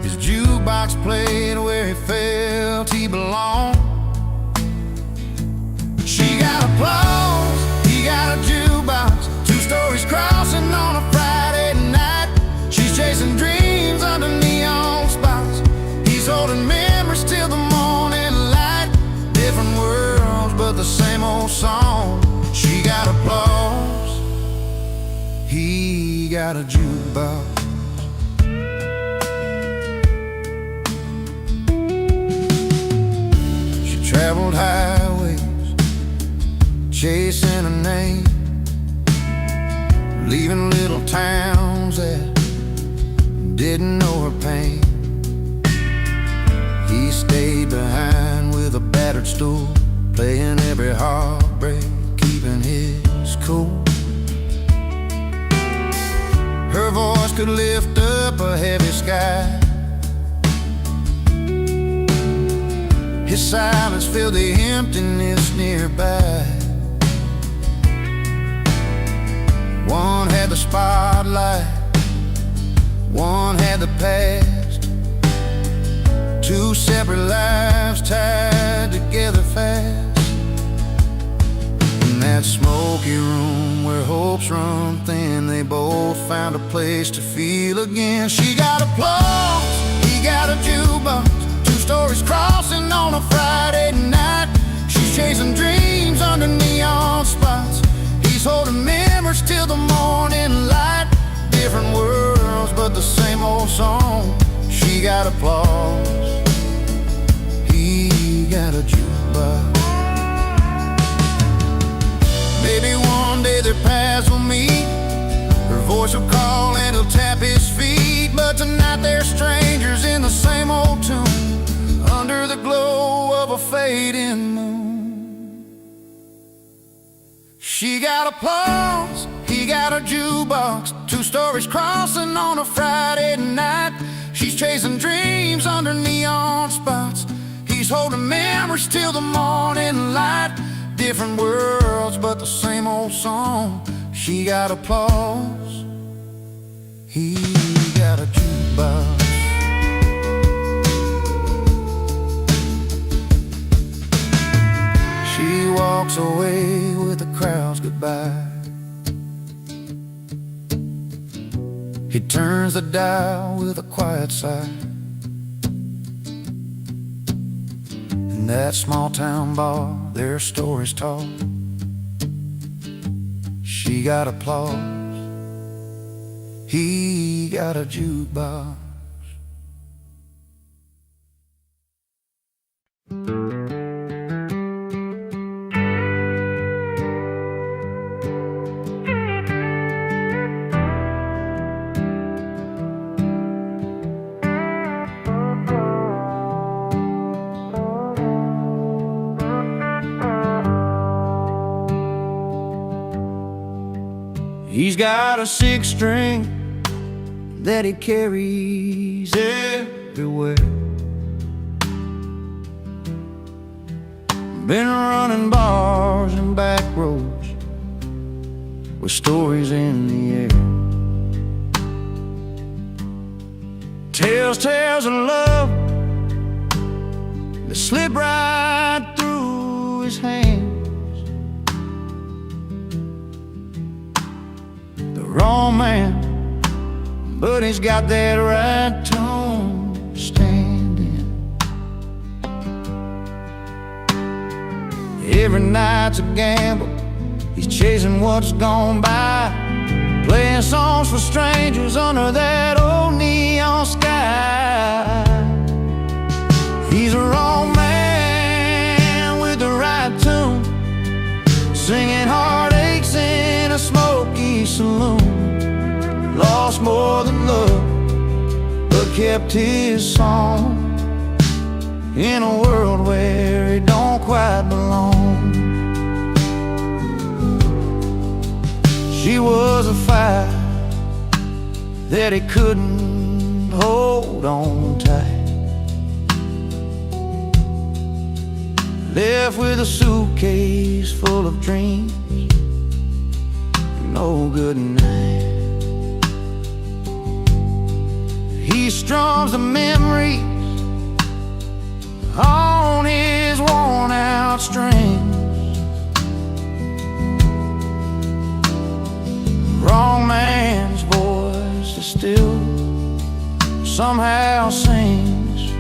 His jukebox played where he felt he belonged. She got applause, he got a jukebox, two stories crossing on a Friday night. She's chasing dreams under neon spots, he's holding memories till the morning light. Different worlds but the same old song. She got applause, he got a jukebox. She traveled highways chasing a name, leaving little towns that didn't know her pain. He stayed behind with a battered stool, playing every heartbreak, keeping his cool. Her voice could lift up a heavy sky, his silence filled the emptiness nearby. One had the spotlight, one had the past, two separate lives tied together fast. In that smoky room where hopes run thin, they both found a place to feel again. She got applause, he got a jukebox, two stories crossing on a Friday night. She's chasing dreams under neon spots, he's holding memories till the morning light. Different worlds but the same old song. She got applause, he got a jukebox. Maybe one day their paths will meet, her voice will call and he'll tap his feet. But tonight they're strangers in the same old tune, under the glow of a fading moon. She got applause, he got a jukebox, two stories crossing on a Friday night. She's chasing dreams under neon spots, he's holding memories till the morning light. Different worlds but the same old song. She got applause, he got a jukebox. She walks away with the crowd's goodbye. He turns the dial with a quiet sigh. In that small town bar, their stories told. She got applause, he got a jukebox. He's got a six-string that he carries everywhere. Been running bars and back roads with stories in the air. Tells tales of love that slip right through his hands. Wrong man, but he's got that right tone standing. Every night's a gamble, he's chasing what's gone by, playing songs for strangers under that old neon sky. He's a wrong man with the right tune, singing heartaches in a smoky saloon. Lost more than love, but kept his song, in a world where he don't quite belong. She was a fire that he couldn't hold on tight, left with a suitcase full of dreams, no good night. strums the memories on his worn out strings. Wrong man's voice is still somehow sings,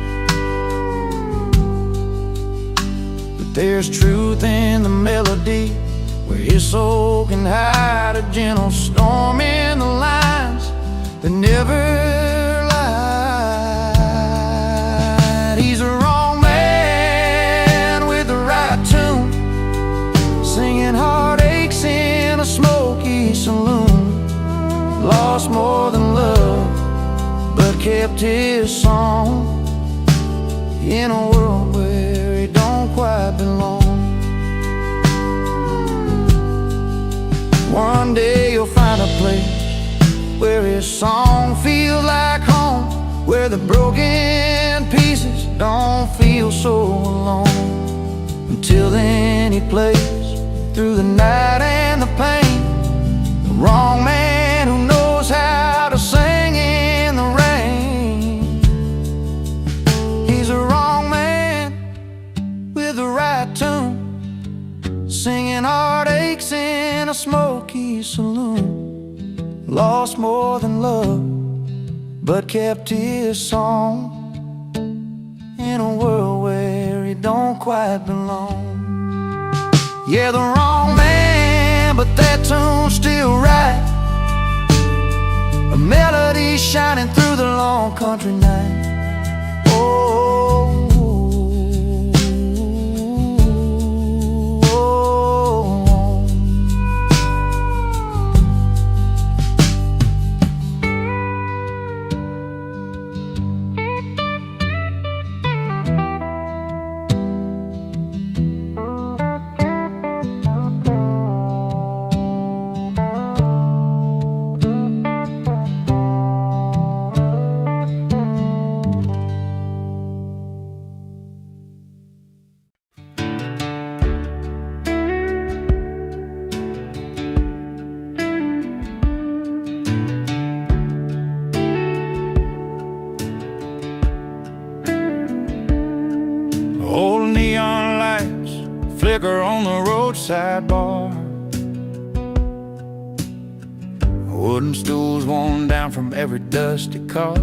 but there's truth in the melody, where his soul can hide a gentle storm in the lines that never lied. He's a wrong man with the right tune, singing heartaches in a smoky saloon. Lost more than love, but kept his song in a world where he don't quite belong. One day you'll find a place where his song feels like home, where the broken pieces don't feel so alone. Until then he plays through the night and the pain, the wrong man who knows how to sing in the rain. He's a wrong man with the right tune, singing heartaches in a smoky saloon. Lost more than love, but kept his song in a world where he don't quite belong. Yeah, the wrong man, but that tune's still right, a melody shining through the long country night. Old neon lights flicker on the roadside bar, wooden stools worn down from every dusty car.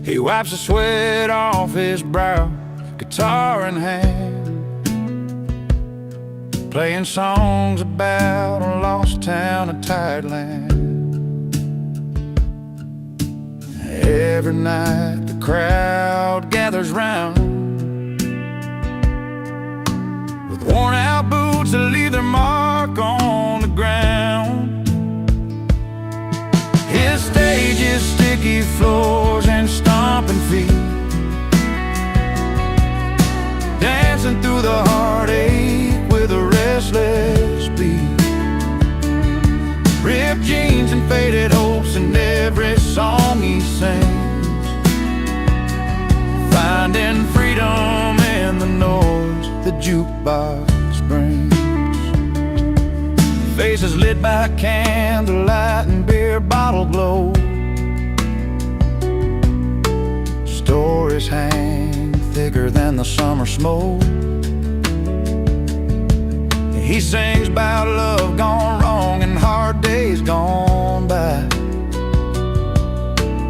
He wipes the sweat off his brow, guitar in hand, playing songs about a lost town, a tired land. Every night the crowd gathers round, with worn out boots that leave their mark on the ground. His stage is sticky floors and stomping feet, dancing through the heartache with a restless beat. Ripped jeans and faded hopes in every song he sings, finding freedom in the noise the jukebox brings. Faces lit by candlelight and beer bottle glow, stories hang thicker than the summer smoke. He sings about love gone wrong and hard days gone by,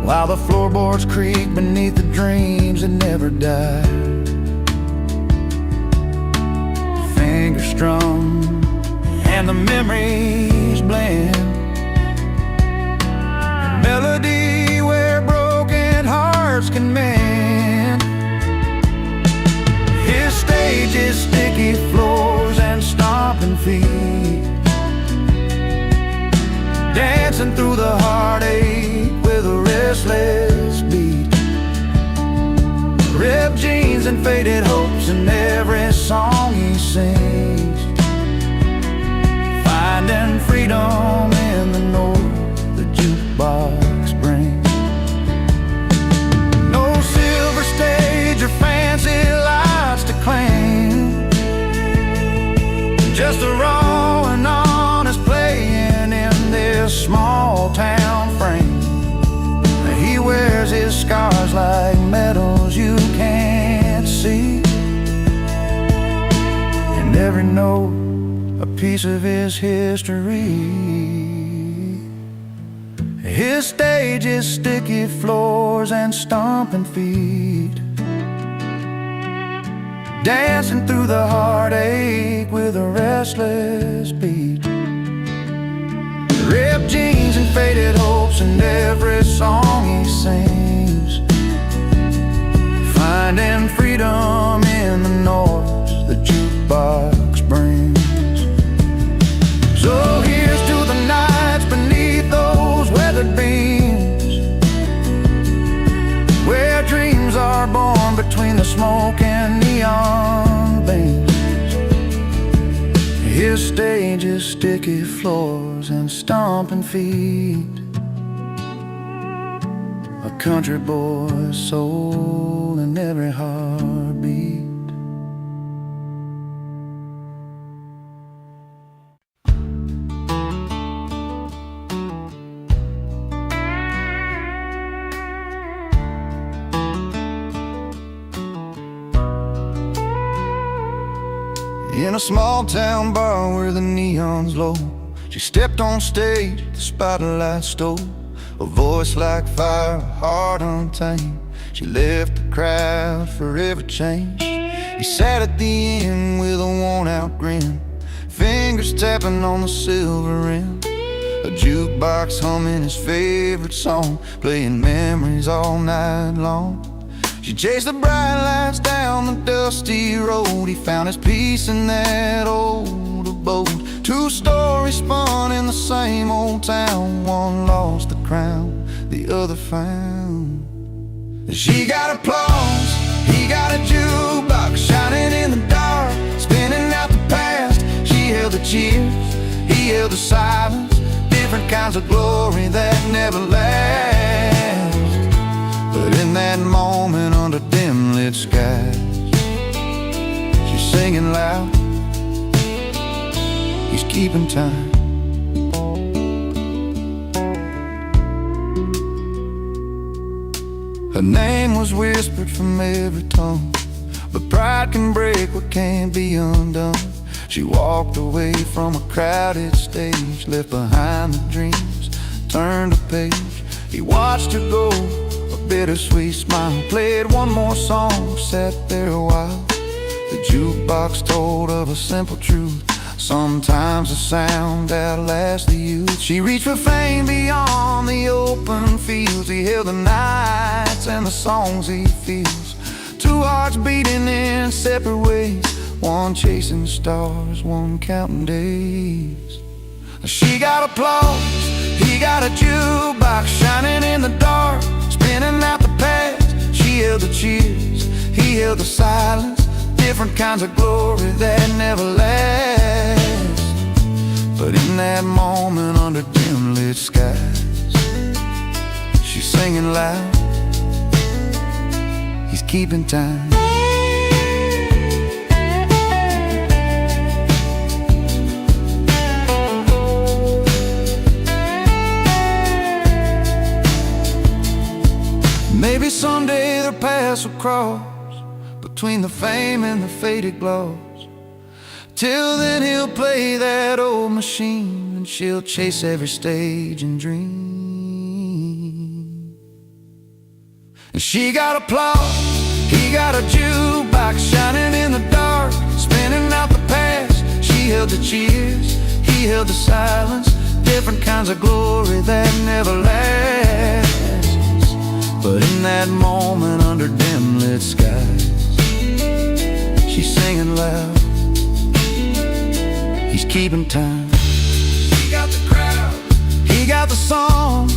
while the floorboards creak beneath the dreams that never die. Fingers strum and the memories blend, a melody where broken hearts can mend. His stage is sticky floors and stomping feet, dancing through the heartache with a restless beat. Ripped jeans and faded hopes in every song he sings, finding freedom in the note the jukebox brings. No silver stage or fancy lights to claim, just a raw and honest playing in this small town frame. piece of his history. His stage is sticky floors and stomping feet, dancing through the heartache with a restless beat. Ripped jeans and faded hopes in every song he sings, finding freedom in the noise the jukebox brings. So here's to the nights beneath those weathered beams, where dreams are born between the smoke and neon beams. His stage is sticky floors and stomping feet, a country boy's soul in every heartbeat. In a small town bar where the neon's low, she stepped on stage, the spotlight stole. A voice like fire, a heart untamed. She left the crowd forever changed. He sat at the end with a worn-out grin, fingers tapping on the silver rim. A jukebox humming his favorite song, playing memories all night long. She chased the bright lights down the dusty road. He found his peace in that old abode. Two stories spun in the same old town. One lost the crown, the other found. She got applause, he got a jukebox shining in the dark, spinning out the past. She held the cheers, he held the silence, different kinds of glory that never last. But in that moment under dim lit skies, she's singing loud, he's keeping time. Her name was whispered from every tongue, but pride can break what can't be undone. She walked away from a crowded stage, left behind the dreams, turned a page. He watched her go, a bittersweet smile, played one more song, sat there a while. The jukebox told of a simple truth: sometimes the sound outlasts the youth. She reached for fame beyond the open fields. He held the nights and the songs he feels. Two hearts beating in separate ways, one chasing stars, one counting days. She got applause, he got a jukebox shining in the dark, spinning out the past. She held the cheers, he held the silence, different kinds of glory that never last. But in that moment under dim lit skies, she's singing loud, he's keeping time. Maybe someday their paths will cross between the fame and the faded gloss. Till then he'll play that old machine, and she'll chase every stage and dream. And she got applause, he got a jukebox shining in the dark, spinning out the past. She held the cheers, he held the silence, different kinds of glory that never lasts. But in that moment under dim lit skies, she's singing loud, he's keeping time. He got the crowd, he got the song,